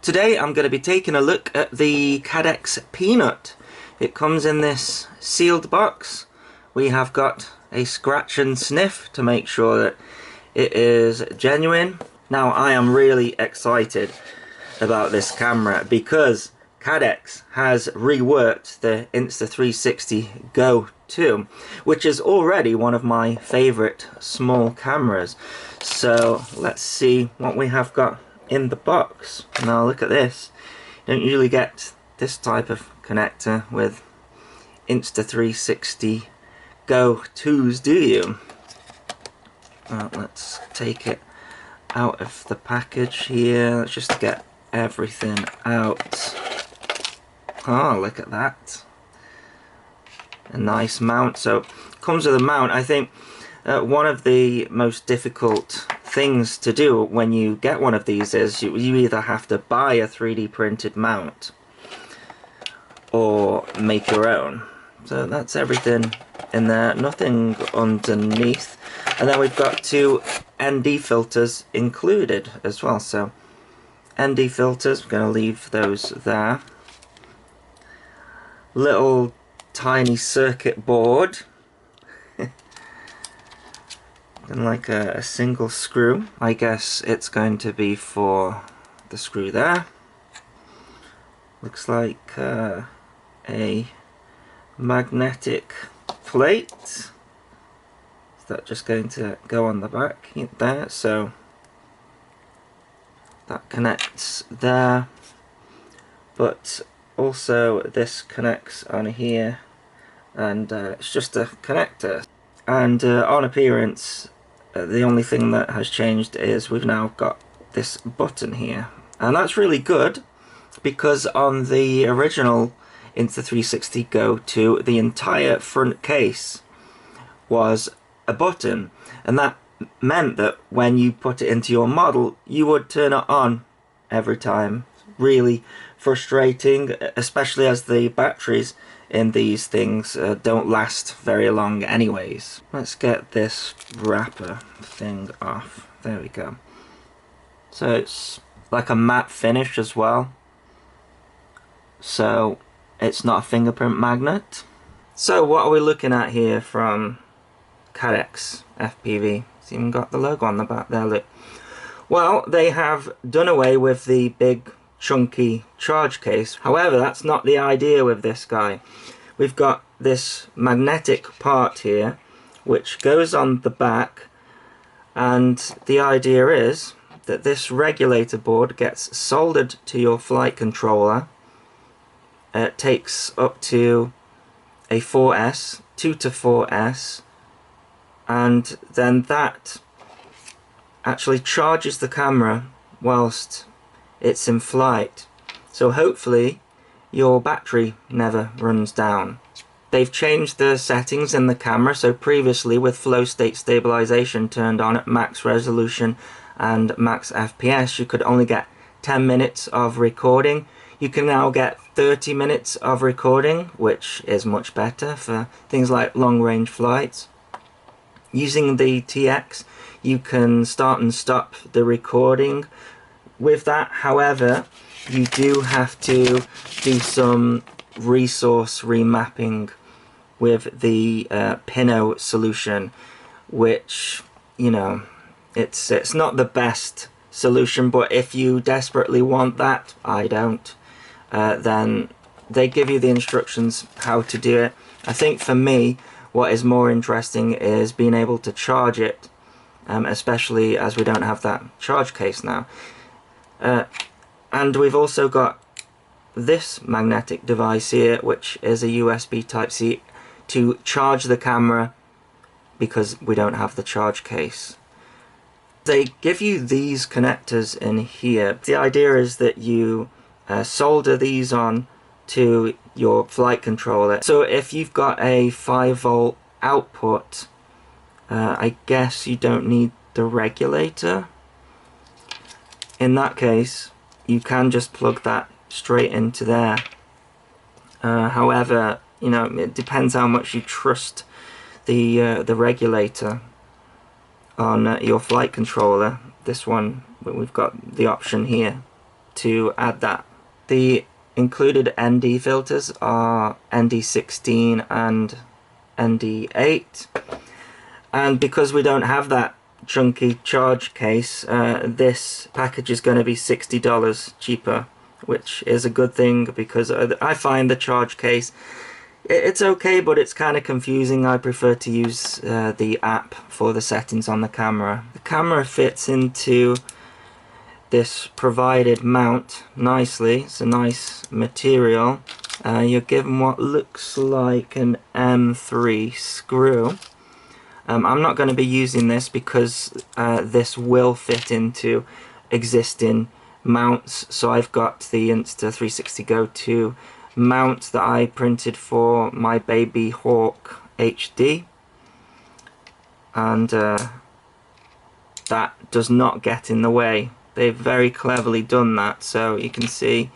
Today I'm going to be taking a look at the Caddx Peanut. It comes in this sealed box. We have got a scratch and sniff to make sure that it is genuine. Now I am really excited about this camera because Caddx has reworked the Insta360 Go 2, which is already one of my favourite small cameras. So let's see what we have got in the box. Now look at this. You don't usually get this type of connector with Insta360 Go 2s, do you? Well, let's take it out of the package here. Let's just get everything out. Oh, look at that. A nice mount. So it comes with a mount. I think one of the most difficult things to do when you get one of these is you either have to buy a 3D printed mount or make your own. So that's everything in there, nothing underneath. And then we've got two ND filters included as well. So ND filters, we're going to leave those there. Little tiny circuit board. And like a single screw. I guess it's going to be for the screw there. Looks like a magnetic plate. Is that just going to go on the back there? So that connects there, but also this connects on here, and it's just a connector. And on appearance, the only thing that has changed is we've now got this button here, and that's really good because on the original Insta360 Go 2 the entire front case was a button, and that meant that when you put it into your model you would turn it on every time. Really frustrating, especially as the batteries in these things don't last very long anyways. Let's get this wrapper thing off. There we go. So it's like a matte finish as well, so it's not a fingerprint magnet. So what are we looking at here from Caddx FPV? It's even got the logo on the back there, look. Well, they have done away with the big chunky charge case. However, that's not the idea with this guy. We've got this magnetic part here which goes on the back, and the idea is that this regulator board gets soldered to your flight controller. It takes up to a 4S, 2 to 4S, and then that actually charges the camera whilst it's in flight. So hopefully your battery never runs down. They've changed the settings in the camera, so previously with flow state stabilization turned on at max resolution and max FPS you could only get 10 minutes of recording. You can now get 30 minutes of recording, which is much better for things like long range flights. Using the TX you can start and stop the recording with that. However, you do have to do some resource remapping with the Pinot solution, which, you know, it's not the best solution, but if you desperately want that, I don't, then they give you the instructions how to do it. I think for me what is more interesting is being able to charge it, especially as we don't have that charge case now. And we've also got this magnetic device here, which is a USB Type-C to charge the camera because we don't have the charge case. They give you these connectors in here. The idea is that you solder these on to your flight controller. So if you've got a 5-volt output, I guess you don't need the regulator. In that case you can just plug that straight into there. However, you know, it depends how much you trust the regulator on your flight controller. This one, we've got the option here to add that. The included ND filters are ND16 and ND8, and because we don't have that chunky charge case, this package is going to be $60 cheaper, which is a good thing because I find the charge case, it's okay, but it's kind of confusing. I prefer to use the app for the settings on the camera. The camera fits into this provided mount nicely. It's a nice material. You're given what looks like an M3 screw. I'm not going to be using this because this will fit into existing mounts. So I've got the Insta360 Go 2 mount that I printed for my baby Hawk HD, and that does not get in the way. They've very cleverly done that, so you can see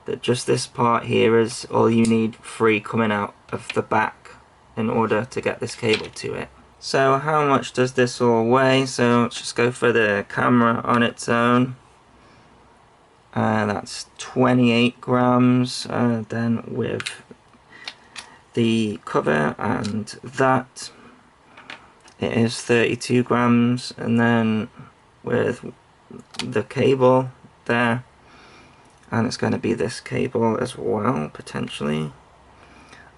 that just this part here is all you need free coming out of the back in order to get this cable to it. So how much does this all weigh? So let's just go for the camera on its own. That's 28 grams. Then with the cover and that, it is 32 grams. And then with the cable there, and it's going to be this cable as well, potentially,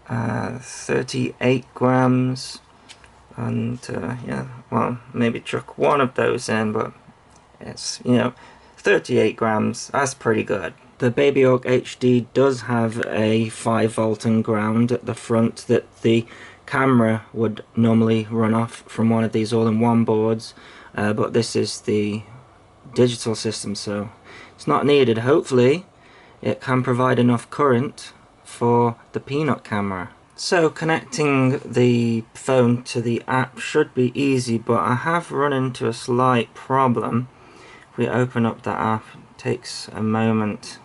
38 grams. And yeah, well, maybe chuck one of those in, but it's, you know, 38 grams, that's pretty good. The Baby Hawk HD does have a 5-volt and ground at the front that the camera would normally run off from one of these all-in-one boards, but this is the digital system, so it's not needed. Hopefully it can provide enough current for the Peanut camera. So connecting the phone to the app should be easy, but I have run into a slight problem. If we open up the app, it takes a moment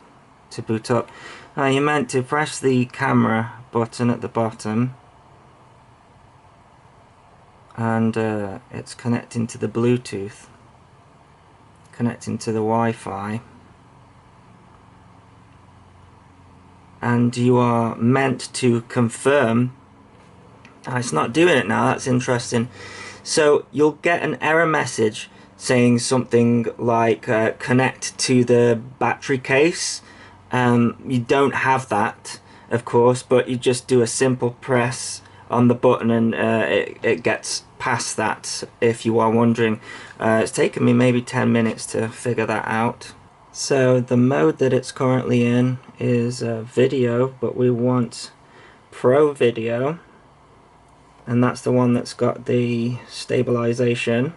to boot up. You're meant to press the camera button at the bottom, and it's connecting to the Bluetooth, connecting to the Wi-Fi, and you are meant to confirm. It's not doing it now. That's interesting. So you'll get an error message saying something like connect to the battery case. You don't have that, of course, but you just do a simple press on the button and it gets past that, if you are wondering. It's taken me maybe 10 minutes to figure that out. So the mode that it's currently in is video, but we want Pro Video, and that's the one that's got the stabilization.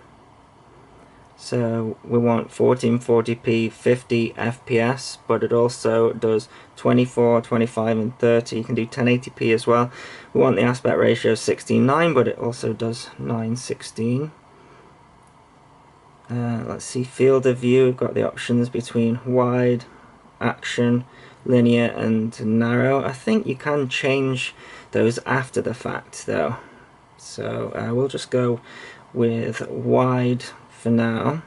So we want 1440p 50 FPS, but it also does 24, 25 and 30. You can do 1080p as well. We want the aspect ratio 16:9, but it also does 9:16. Let's see, field of view. We've got the options between wide, action, linear and narrow. I think you can change those after the fact though, so we'll just go with wide for now.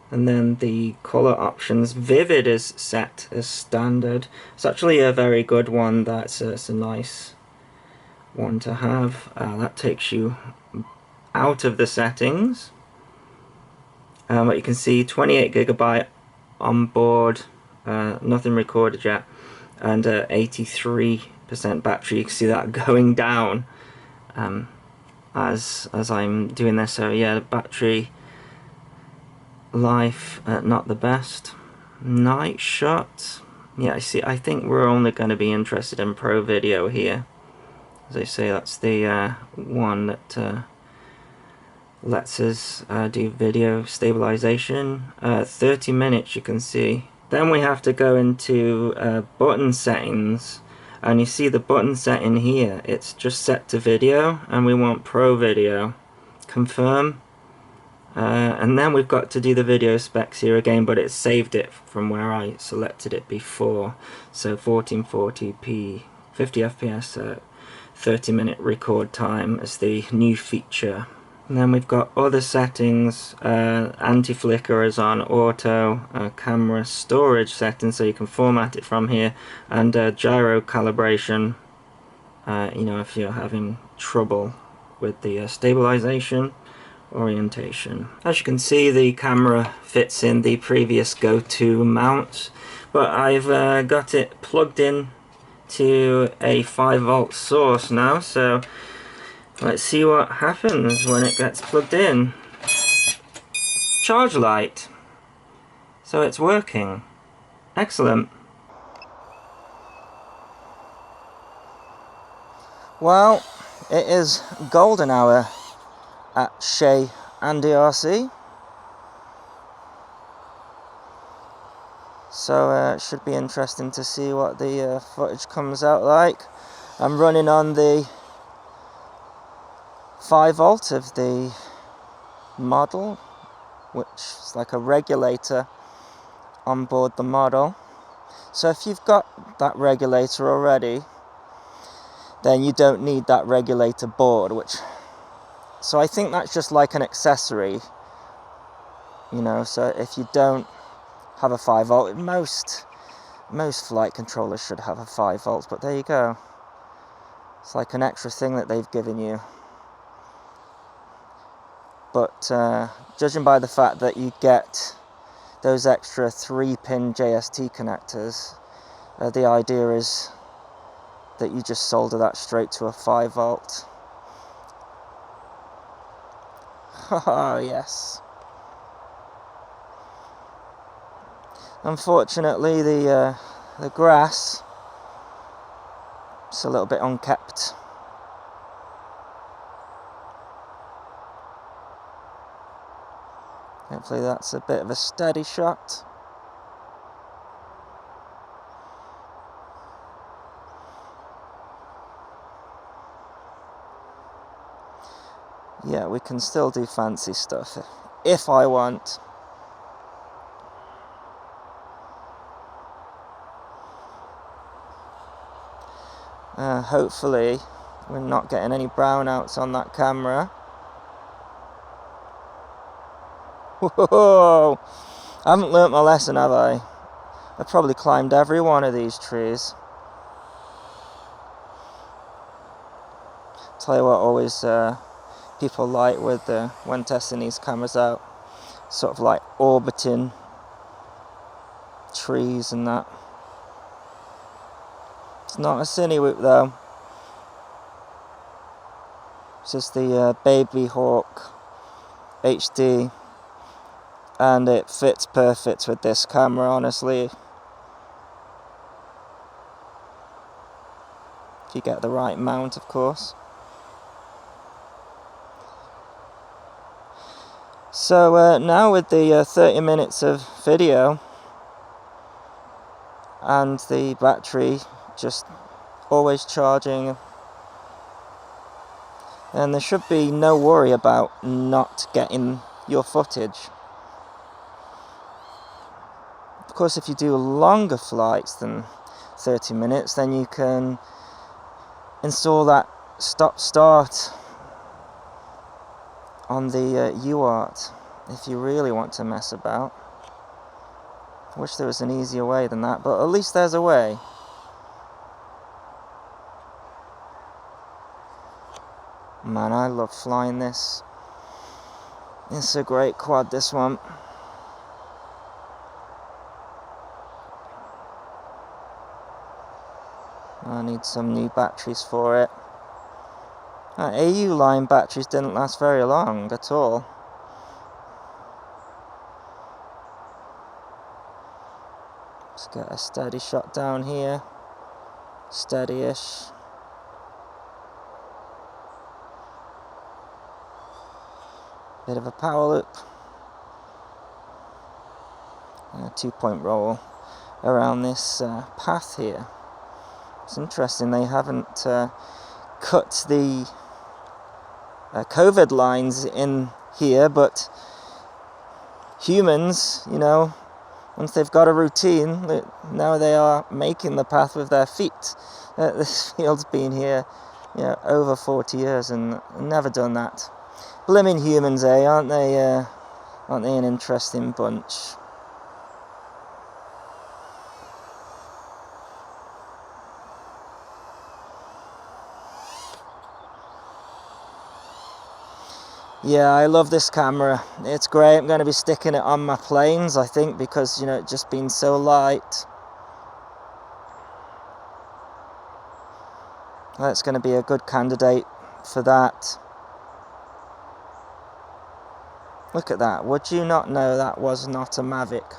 And then the color options, vivid is set as standard. It's actually a very good one. It's a nice one to have. That takes you out of the settings. But you can see 28GB on board, nothing recorded yet, and 83% battery. You can see that going down as I'm doing this. So yeah, the battery life not the best. Night shot, yeah, I think we're only going to be interested in Pro Video here. As I say, that's the one that lets us do video stabilization. 30 minutes, you can see. Then we have to go into button settings, and you see the button setting here, it's just set to video, and we want Pro Video. Confirm. And then we've got to do the video specs here again, but it saved it from where I selected it before. So 1440p 50 FPS 30-minute record time is the new feature. And then we've got other settings. Anti-flicker is on auto, camera storage settings, so you can format it from here, and gyro calibration, you know, if you're having trouble with the stabilization, orientation. As you can see, the camera fits in the previous go-to mount, but I've got it plugged in to a 5-volt source now, so let's see what happens when it gets plugged in. Charge light. So it's working. Excellent. Well, it is golden hour at Shea AndyRC. So it should be interesting to see what the footage comes out like. I'm running on the 5-volt of the model, which is like a regulator on board the model. So if you've got that regulator already, then you don't need that regulator board, so I think that's just like an accessory, you know. So if you don't have a 5-volt, most flight controllers should have a 5-volt, but there you go. It's like an extra thing that they've given you. But judging by the fact that you get those extra 3-pin JST connectors, the idea is that you just solder that straight to a 5-volt. Oh yes. Unfortunately, the grass is a little bit unkept. Hopefully that's a bit of a steady shot. Yeah, we can still do fancy stuff if I want. Hopefully we're not getting any brownouts on that camera. Whoa! I haven't learnt my lesson, have I? I've probably climbed every one of these trees. Tell you what, always people like with when testing these cameras out, sort of like orbiting trees and that. It's not a cine whoop though. It's just the Baby Hawk HD, and it fits perfect with this camera, honestly. If you get the right mount, of course. So now with the 30 minutes of video and the battery just always charging, and there should be no worry about not getting your footage. Of course, if you do longer flights than 30 minutes, then you can install that stop-start on the UART if you really want to mess about. I wish there was an easier way than that, but at least there's a way. Man, I love flying this. It's a great quad, this one. I need some new batteries for it. AU line batteries didn't last very long at all. Let's get a steady shot down here. Steady-ish. Bit of a power loop. And a 2-point roll around this path here. It's interesting they haven't cut the COVID lines in here, but humans, you know, once they've got a routine, now they are making the path with their feet. This field's been here, you know, over 40 years and never done that. Blimmin' humans, eh? Aren't they an interesting bunch? Yeah, I love this camera. It's great. I'm going to be sticking it on my planes, I think, because, you know, it's just been so light. That's going to be a good candidate for that. Look at that. Would you not know that was not a Mavic?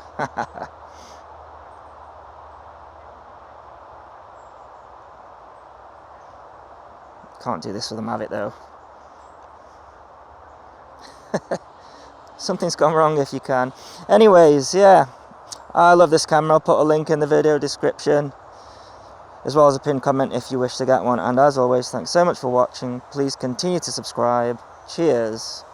Can't do this with a Mavic though. Something's gone wrong if you can. Anyways, yeah, I love this camera. I'll put a link in the video description, as well as a pinned comment if you wish to get one. And as always, thanks so much for watching. Please continue to subscribe. Cheers.